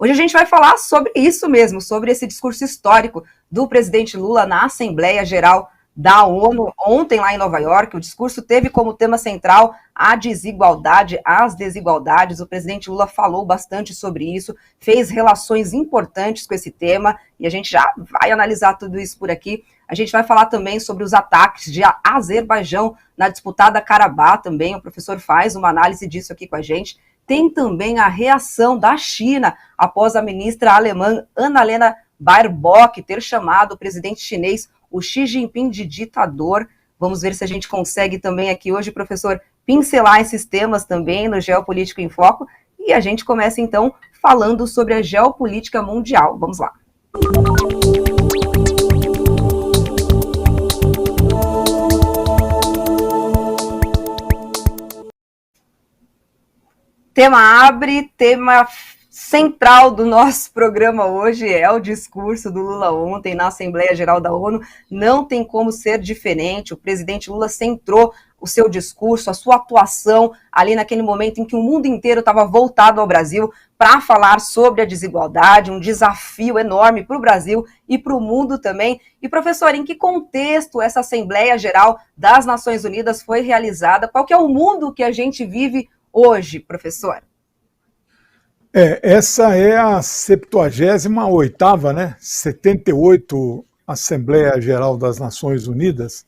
Hoje a gente vai falar sobre isso mesmo, sobre esse discurso histórico do presidente Lula na Assembleia Geral da ONU, ontem lá em Nova York. O discurso teve como tema central a desigualdade, as desigualdades. O presidente Lula falou bastante sobre isso, fez relações importantes com esse tema, e a gente já vai analisar tudo isso por aqui. A gente vai falar também sobre os ataques de Azerbaijão na disputada Karabakh também. O professor faz uma análise disso aqui com a gente. Tem também a reação da China após a ministra alemã Annalena Baerbock ter chamado o presidente chinês, o Xi Jinping, de ditador. Vamos ver se a gente consegue também aqui hoje, professor, pincelar esses temas também no Geopolítico em Foco. E a gente começa então falando sobre a geopolítica mundial. Vamos lá. Tema abre, tema central do nosso programa hoje é o discurso do Lula ontem na Assembleia Geral da ONU. Não tem como ser diferente. O presidente Lula centrou o seu discurso, a sua atuação ali naquele momento em que o mundo inteiro estava voltado ao Brasil para falar sobre a desigualdade, um desafio enorme para o Brasil e para o mundo também. E, professor, em que contexto essa Assembleia Geral das Nações Unidas foi realizada? Qual que é o mundo que a gente vive hoje, professor? Essa é a 78ª, né? 78 Assembleia Geral das Nações Unidas.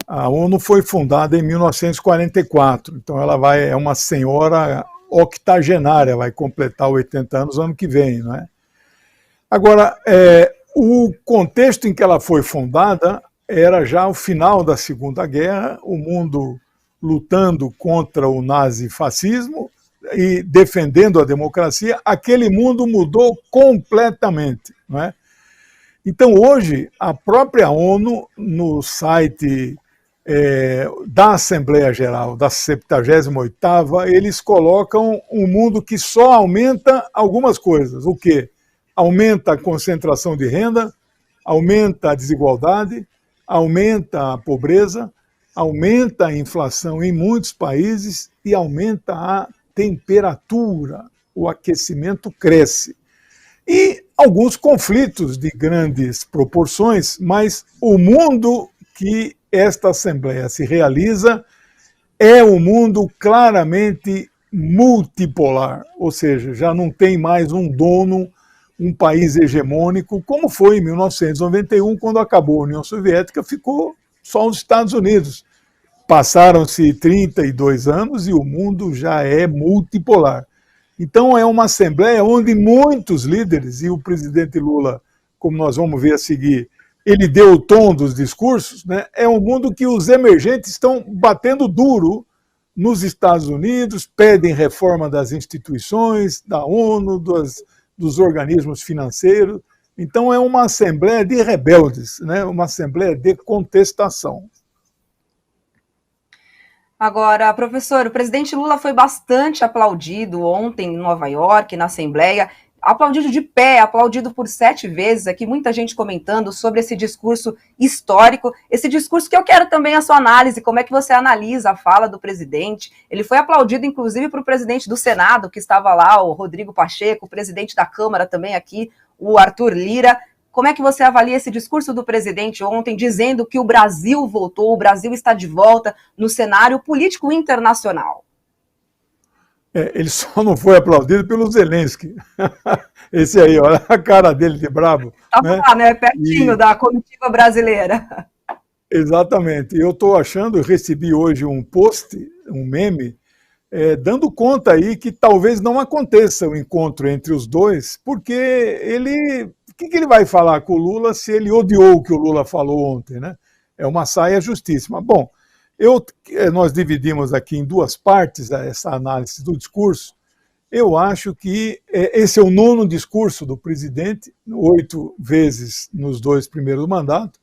A ONU foi fundada em 1944, então ela é uma senhora octogenária, vai completar 80 anos ano que vem, não é? Agora, o contexto em que ela foi fundada era já o final da Segunda Guerra, o mundo lutando contra o nazifascismo e defendendo a democracia. Aquele mundo mudou completamente, não é? Então, hoje, a própria ONU, no site da Assembleia Geral, da 78ª, eles colocam um mundo que só aumenta algumas coisas. O quê? Aumenta a concentração de renda, aumenta a desigualdade, aumenta a pobreza, aumenta a inflação em muitos países e aumenta a temperatura, o aquecimento cresce. E alguns conflitos de grandes proporções, mas o mundo que esta Assembleia se realiza é um mundo claramente multipolar, ou seja, já não tem mais um dono, um país hegemônico, como foi em 1991, quando acabou a União Soviética, ficou só os Estados Unidos. Passaram-se 32 anos e o mundo já é multipolar. Então é uma assembleia onde muitos líderes, e o presidente Lula, como nós vamos ver a seguir, ele deu o tom dos discursos, né? É um mundo que os emergentes estão batendo duro nos Estados Unidos, pedem reforma das instituições, da ONU, dos organismos financeiros. Então é uma assembleia de rebeldes, né? Uma assembleia de contestação. Agora, professor, o presidente Lula foi bastante aplaudido ontem em Nova York, na Assembleia, aplaudido de pé, aplaudido por 7 vezes aqui, muita gente comentando sobre esse discurso histórico, esse discurso que eu quero também a sua análise, como é que você analisa a fala do presidente. Ele foi aplaudido, inclusive, para o presidente do Senado, que estava lá, o Rodrigo Pacheco, o presidente da Câmara também aqui, o Arthur Lira. Como é que você avalia esse discurso do presidente ontem, dizendo que o Brasil voltou, o Brasil está de volta no cenário político internacional? Ele só não foi aplaudido pelo Zelensky. Esse aí, olha a cara dele de brabo. Estava lá, né? Pertinho da comitiva brasileira. Exatamente. Eu estou achando, eu recebi hoje um post, um meme, dando conta aí que talvez não aconteça o encontro entre os dois, porque ele... O que ele vai falar com o Lula se ele odiou o que o Lula falou ontem, né? É uma saia justíssima. Bom, nós dividimos aqui em 2 partes essa análise do discurso. Eu acho que esse é o 9º discurso do presidente, 8 vezes nos 2 primeiros mandatos.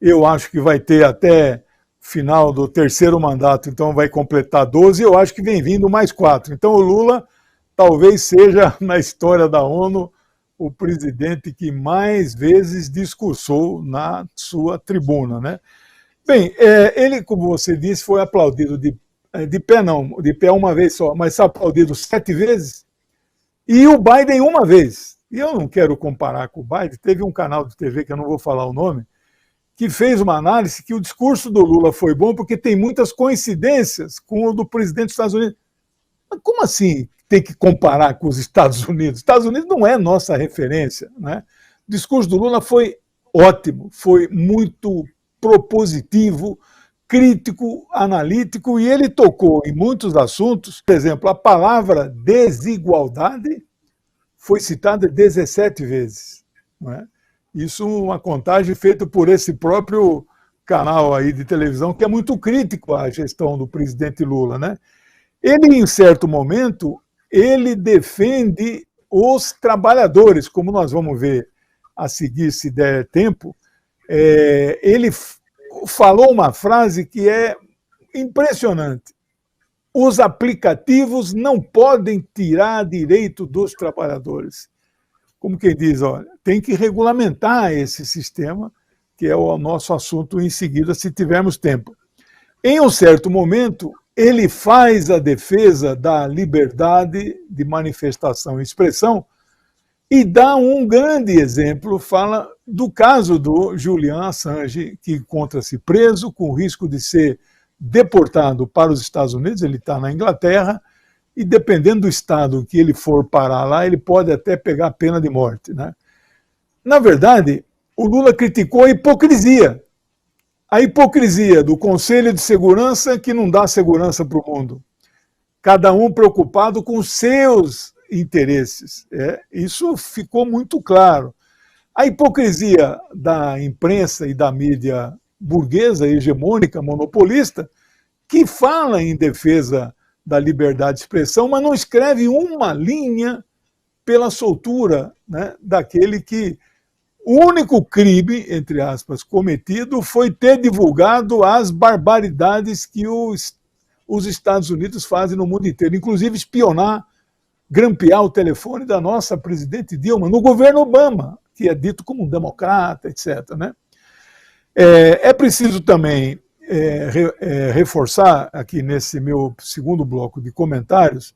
Eu acho que vai ter até final do 3º mandato, então vai completar 12. Eu acho que vem vindo mais 4. Então o Lula talvez seja, na história da ONU, o presidente que mais vezes discursou na sua tribuna, né? Bem, ele, como você disse, foi aplaudido de pé uma vez só, mas aplaudido 7 vezes, E o Biden uma vez, e eu não quero comparar com o Biden, teve um canal de TV, que eu não vou falar o nome, que fez uma análise que o discurso do Lula foi bom porque tem muitas coincidências com o do presidente dos Estados Unidos. Mas como assim tem que comparar com os Estados Unidos? Os Estados Unidos não é nossa referência, né? O discurso do Lula foi ótimo, foi muito propositivo, crítico, analítico, e ele tocou em muitos assuntos. Por exemplo, a palavra desigualdade foi citada 17 vezes, não é? Isso uma contagem feita por esse próprio canal aí de televisão, que é muito crítico à gestão do presidente Lula, né? Ele, em certo momento, ele defende os trabalhadores, como nós vamos ver a seguir, se der tempo. Ele falou uma frase que é impressionante: os aplicativos não podem tirar direito dos trabalhadores. Como quem diz, olha, tem que regulamentar esse sistema, que é o nosso assunto em seguida, se tivermos tempo. Em um certo momento, ele faz a defesa da liberdade de manifestação e expressão e dá um grande exemplo, fala do caso do Julian Assange, que encontra-se preso com risco de ser deportado para os Estados Unidos. Ele está na Inglaterra, e dependendo do estado que ele for parar lá, ele pode até pegar a pena de morte, né? Na verdade, o Lula criticou a hipocrisia do Conselho de Segurança, que não dá segurança para o mundo. Cada um preocupado com seus interesses. Isso ficou muito claro. A hipocrisia da imprensa e da mídia burguesa, hegemônica, monopolista, que fala em defesa da liberdade de expressão, mas não escreve uma linha pela soltura, né, daquele que o único crime, entre aspas, cometido foi ter divulgado as barbaridades que os Estados Unidos fazem no mundo inteiro, inclusive espionar, grampear o telefone da nossa presidente Dilma no governo Obama, que é dito como um democrata, etc., né? É preciso também reforçar aqui nesse meu segundo bloco de comentários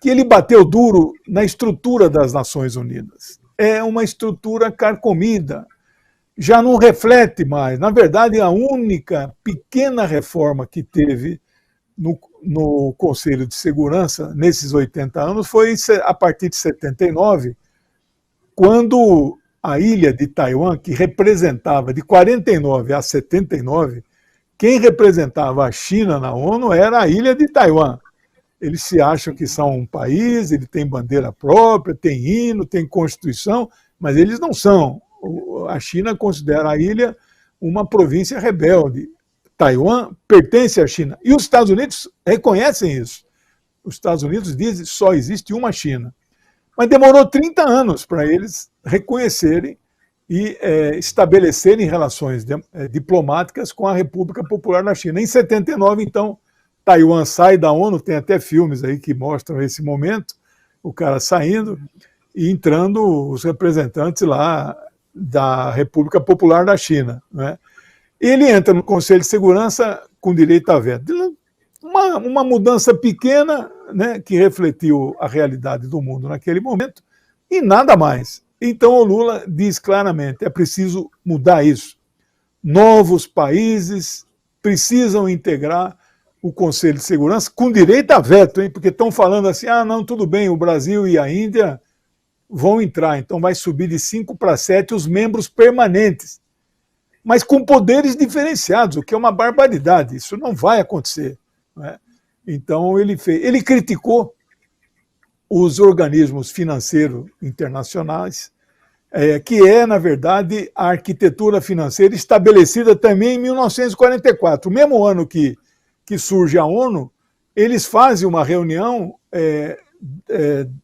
que ele bateu duro na estrutura das Nações Unidas. É uma estrutura carcomida, já não reflete mais. Na verdade, a única pequena reforma que teve no Conselho de Segurança nesses 80 anos foi a partir de 79, quando a ilha de Taiwan, que representava de 49 a 79, quem representava a China na ONU era a ilha de Taiwan. Eles se acham que são um país, ele tem bandeira própria, tem hino, tem constituição, mas eles não são. A China considera a ilha uma província rebelde. Taiwan pertence à China. E os Estados Unidos reconhecem isso. Os Estados Unidos dizem que só existe uma China. Mas demorou 30 anos para eles reconhecerem e estabelecerem relações diplomáticas com a República Popular da China. Em 79, então, Taiwan sai da ONU, tem até filmes aí que mostram esse momento, o cara saindo e entrando os representantes lá da República Popular da China, né? Ele entra no Conselho de Segurança com direito a veto. Uma mudança pequena, né, que refletiu a realidade do mundo naquele momento, e nada mais. Então o Lula diz claramente, é preciso mudar isso. Novos países precisam integrar o Conselho de Segurança com direito a veto, hein? Porque estão falando assim, não, tudo bem, o Brasil e a Índia vão entrar, então vai subir de 5 para 7 os membros permanentes, mas com poderes diferenciados, o que é uma barbaridade, isso não vai acontecer, né? Então ele criticou os organismos financeiros internacionais, que é, na verdade, a arquitetura financeira estabelecida também em 1944. O mesmo ano que surge a ONU, eles fazem uma reunião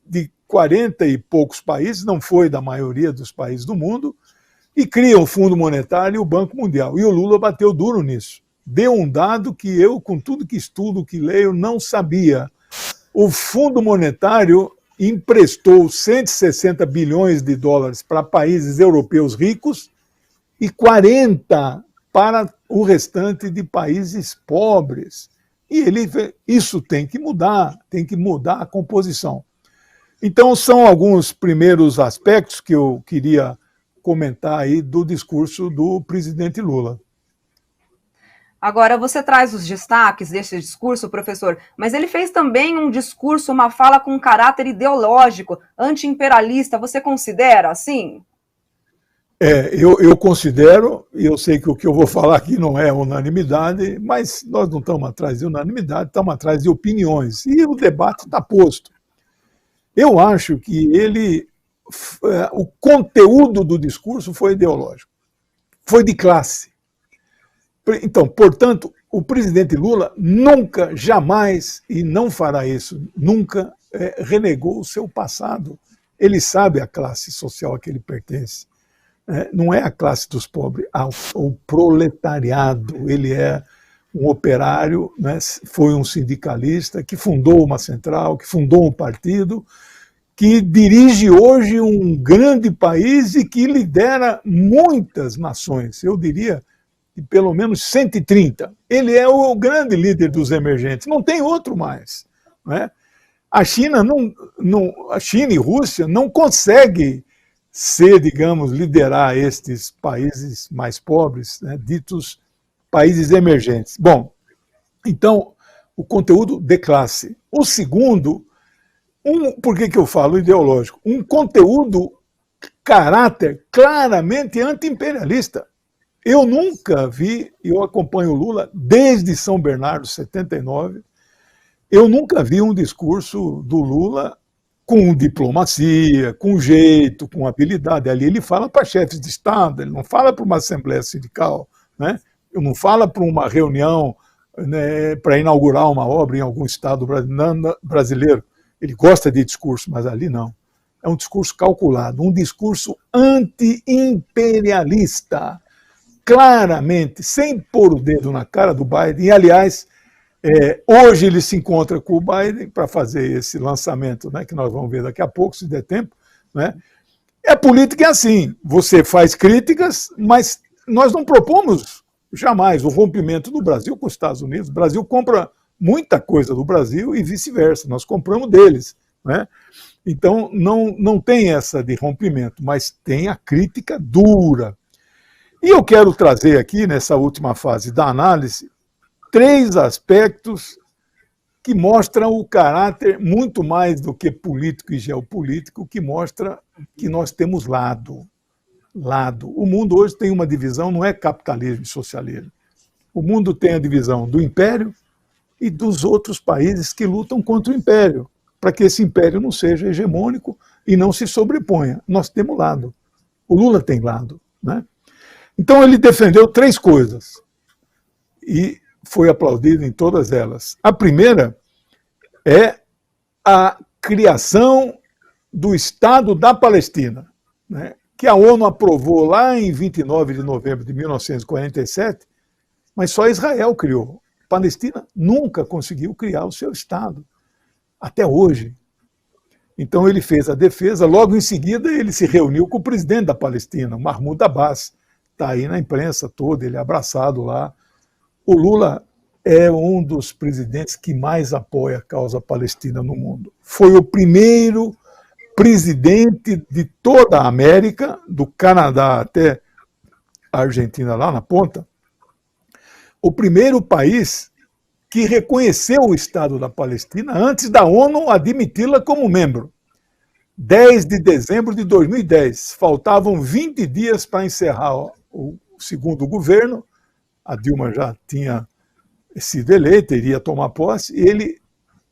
de 40 e poucos países, não foi da maioria dos países do mundo, e criam o Fundo Monetário e o Banco Mundial. E o Lula bateu duro nisso. Deu um dado que eu, com tudo que estudo, que leio, não sabia. O Fundo Monetário emprestou 160 bilhões de dólares para países europeus ricos e 40 para o restante de países pobres. E isso tem que mudar a composição. Então, são alguns primeiros aspectos que eu queria comentar aí do discurso do presidente Lula. Agora, você traz os destaques desse discurso, professor, mas ele fez também um discurso, uma fala com caráter ideológico, anti-imperialista. Você considera assim? Eu considero, e eu sei que o que eu vou falar aqui não é unanimidade, mas nós não estamos atrás de unanimidade, estamos atrás de opiniões. E o debate está posto. Eu acho que o conteúdo do discurso foi ideológico, foi de classe. Então, portanto, o presidente Lula nunca, jamais, e não fará isso, nunca renegou o seu passado. Ele sabe a classe social a que ele pertence. Não é a classe dos pobres, o proletariado. Ele é um operário, né, foi um sindicalista que fundou uma central, que fundou um partido, que dirige hoje um grande país e que lidera muitas nações. Eu diria de pelo menos 130. Ele é o grande líder dos emergentes, não tem outro mais. Né? A China a China e Rússia não conseguem liderar estes países mais pobres, né, ditos países emergentes. Bom, então, o conteúdo de classe. O segundo, por que eu falo ideológico? Um conteúdo, caráter claramente anti-imperialista. Eu nunca vi, eu acompanho o Lula desde São Bernardo, 79, eu nunca vi um discurso do Lula com diplomacia, com jeito, com habilidade. Ali ele fala para chefes de Estado, ele não fala para uma assembleia sindical, né? Ele não fala para uma reunião, né, para inaugurar uma obra em algum estado brasileiro. Ele gosta de discurso, mas ali não. É um discurso calculado, um discurso anti-imperialista, claramente, sem pôr o dedo na cara do Biden. E, aliás, hoje ele se encontra com o Biden para fazer esse lançamento, né, que nós vamos ver daqui a pouco, se der tempo. Né? A política é assim, você faz críticas, mas nós não propomos jamais o rompimento do Brasil com os Estados Unidos. O Brasil compra muita coisa do Brasil e vice-versa, nós compramos deles. Né? Então, não tem essa de rompimento, mas tem a crítica dura. E eu quero trazer aqui, nessa última fase da análise, 3 aspectos que mostram o caráter muito mais do que político e geopolítico, que mostra que nós temos lado. O mundo hoje tem uma divisão, não é capitalismo e socialismo. O mundo tem a divisão do império e dos outros países que lutam contra o império, para que esse império não seja hegemônico e não se sobreponha. Nós temos lado. O Lula tem lado. Né? Então ele defendeu 3 coisas e foi aplaudido em todas elas. A primeira é a criação do Estado da Palestina, né, que a ONU aprovou lá em 29 de novembro de 1947, mas só Israel criou. A Palestina nunca conseguiu criar o seu Estado, até hoje. Então ele fez a defesa, logo em seguida ele se reuniu com o presidente da Palestina, Mahmoud Abbas, está aí na imprensa toda, ele é abraçado lá. O Lula é um dos presidentes que mais apoia a causa palestina no mundo. Foi o primeiro presidente de toda a América, do Canadá até a Argentina lá na ponta, o primeiro país que reconheceu o Estado da Palestina antes da ONU admiti-la como membro. 10 de dezembro de 2010. Faltavam 20 dias para encerrar o segundo governo. A Dilma já tinha sido eleita, iria tomar posse.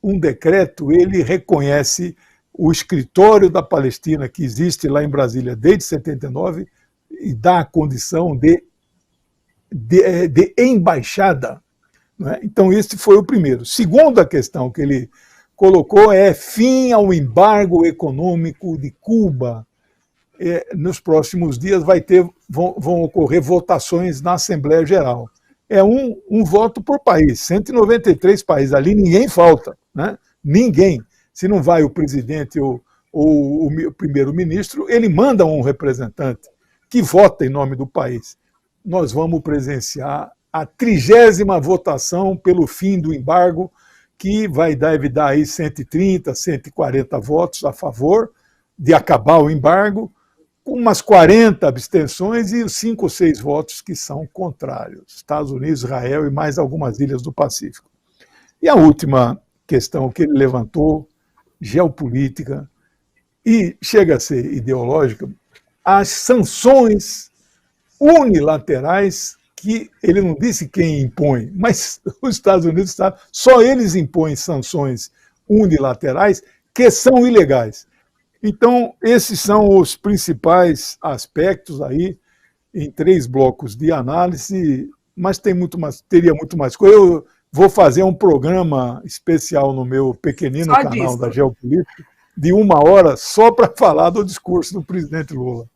Um decreto, ele reconhece o escritório da Palestina, que existe lá em Brasília desde 79, e dá a condição de embaixada. Né? Então, esse foi o primeiro. Segunda questão que ele colocou é fim ao embargo econômico de Cuba. Nos próximos dias vão ocorrer votações na Assembleia Geral. É um voto por país, 193 países, ali ninguém falta, né? Ninguém. Se não vai o presidente ou o primeiro-ministro, ele manda um representante que vota em nome do país. Nós vamos presenciar a 30ª votação pelo fim do embargo, que deve dar aí 130, 140 votos a favor de acabar o embargo, com umas 40 abstenções e os 5 ou 6 votos que são contrários. Estados Unidos, Israel e mais algumas ilhas do Pacífico. E a última questão que ele levantou, geopolítica, e chega a ser ideológica, as sanções unilaterais, que ele não disse quem impõe, mas os Estados Unidos, só eles impõem sanções unilaterais que são ilegais. Então, esses são os principais aspectos aí, em 3 blocos de análise, mas teria muito mais coisa. Eu vou fazer um programa especial no meu pequenino Só canal disso. da Geopolítica, de 1 hora, só para falar do discurso do presidente Lula.